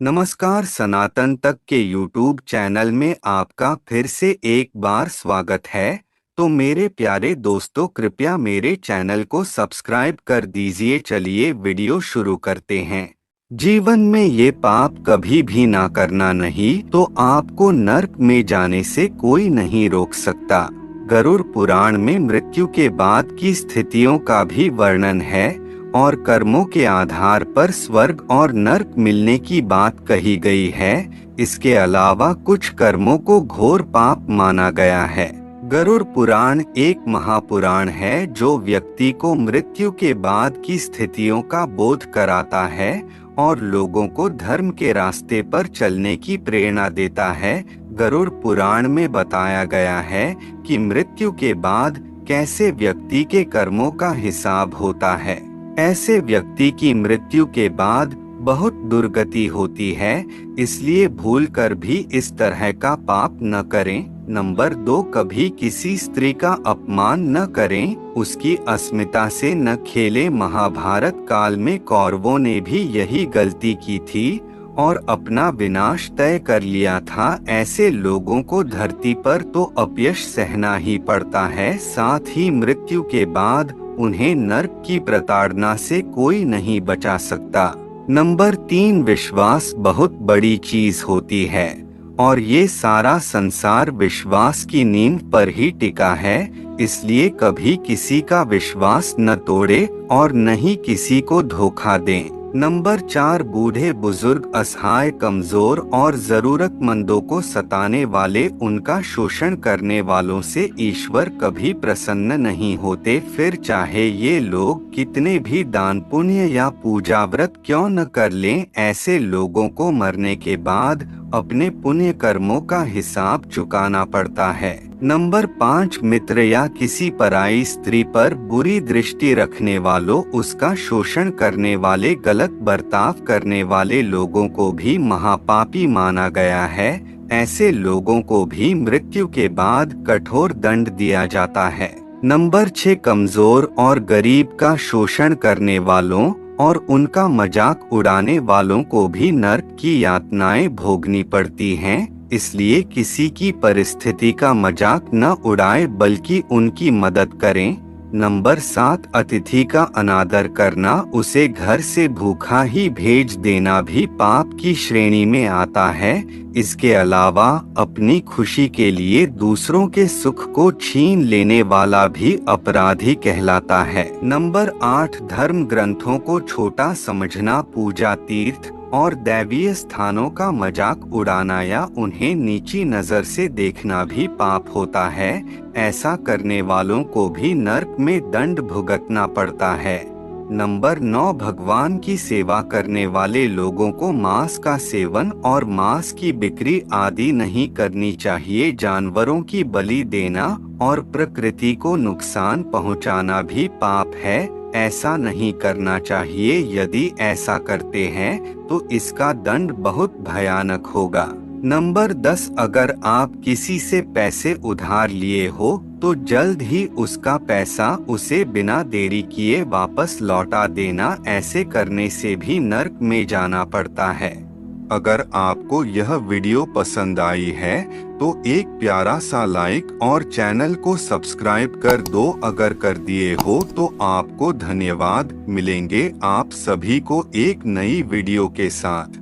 नमस्कार, सनातन तक के यूट्यूब चैनल में आपका फिर से एक बार स्वागत है। तो मेरे प्यारे दोस्तों, कृपया मेरे चैनल को सब्सक्राइब कर दीजिए। चलिए वीडियो शुरू करते हैं। जीवन में ये पाप कभी भी ना करना नहीं तो आपको नर्क में जाने से कोई नहीं रोक सकता। गरुड़ पुराण में मृत्यु के बाद की स्थितियों का भी वर्णन है और कर्मों के आधार पर स्वर्ग और नर्क मिलने की बात कही गई है। इसके अलावा कुछ कर्मों को घोर पाप माना गया है। गरुड़ पुराण एक महापुराण है जो व्यक्ति को मृत्यु के बाद की स्थितियों का बोध कराता है और लोगों को धर्म के रास्ते पर चलने की प्रेरणा देता है। गरुड़ पुराण में बताया गया है कि मृत्यु के बाद कैसे व्यक्ति के कर्मों का हिसाब होता है। ऐसे व्यक्ति की मृत्यु के बाद बहुत दुर्गति होती है, इसलिए भूलकर भी इस तरह का पाप न करें। नंबर 2, कभी किसी स्त्री का अपमान न करें, उसकी अस्मिता से न खेलें। महाभारत काल में कौरवों ने भी यही गलती की थी और अपना विनाश तय कर लिया था। ऐसे लोगों को धरती पर तो अपयश सहना ही पड़ता है, साथ ही मृत्यु के बाद उन्हें नर्क की प्रताड़ना से कोई नहीं बचा सकता। नंबर 3, विश्वास बहुत बड़ी चीज होती है और ये सारा संसार विश्वास की नींव पर ही टिका है, इसलिए कभी किसी का विश्वास न तोड़े और न ही किसी को धोखा दें। नंबर 4, बूढ़े बुजुर्ग, असहाय, कमजोर और जरूरतमंदों को सताने वाले, उनका शोषण करने वालों से ईश्वर कभी प्रसन्न नहीं होते। फिर चाहे ये लोग कितने भी दान पुण्य या पूजा व्रत क्यों न कर लें, ऐसे लोगों को मरने के बाद अपने पुण्य कर्मों का हिसाब चुकाना पड़ता है। नंबर 5, मित्र या किसी पराई स्त्री पर बुरी दृष्टि रखने वालों, उसका शोषण करने वाले, गलत बर्ताव करने वाले लोगों को भी महापापी माना गया है। ऐसे लोगों को भी मृत्यु के बाद कठोर दंड दिया जाता है। नंबर 6, कमजोर और गरीब का शोषण करने वालों और उनका मजाक उड़ाने वालों को भी नर्क की यातनाएं भोगनी पड़ती हैं, इसलिए किसी की परिस्थिति का मजाक न उड़ाए बल्कि उनकी मदद करें। नंबर 7, अतिथि का अनादर करना, उसे घर से भूखा ही भेज देना भी पाप की श्रेणी में आता है। इसके अलावा अपनी खुशी के लिए दूसरों के सुख को छीन लेने वाला भी अपराधी कहलाता है। नंबर 8, धर्म ग्रंथों को छोटा समझना, पूजा, तीर्थ और दैवीय स्थानों का मजाक उड़ाना या उन्हें नीची नजर से देखना भी पाप होता है। ऐसा करने वालों को भी नर्क में दंड भुगतना पड़ता है। नंबर 9, भगवान की सेवा करने वाले लोगों को मांस का सेवन और मांस की बिक्री आदि नहीं करनी चाहिए। जानवरों की बलि देना और प्रकृति को नुकसान पहुंचाना भी पाप है, ऐसा नहीं करना चाहिए। यदि ऐसा करते हैं तो इसका दंड बहुत भयानक होगा। नंबर 10, अगर आप किसी से पैसे उधार लिए हो तो जल्द ही उसका पैसा उसे बिना देरी किए वापस लौटा देना। ऐसे करने से भी नर्क में जाना पड़ता है। अगर आपको यह वीडियो पसंद आई है तो एक प्यारा सा लाइक और चैनल को सब्सक्राइब कर दो। अगर कर दिए हो तो आपको धन्यवाद। मिलेंगे आप सभी को एक नई वीडियो के साथ।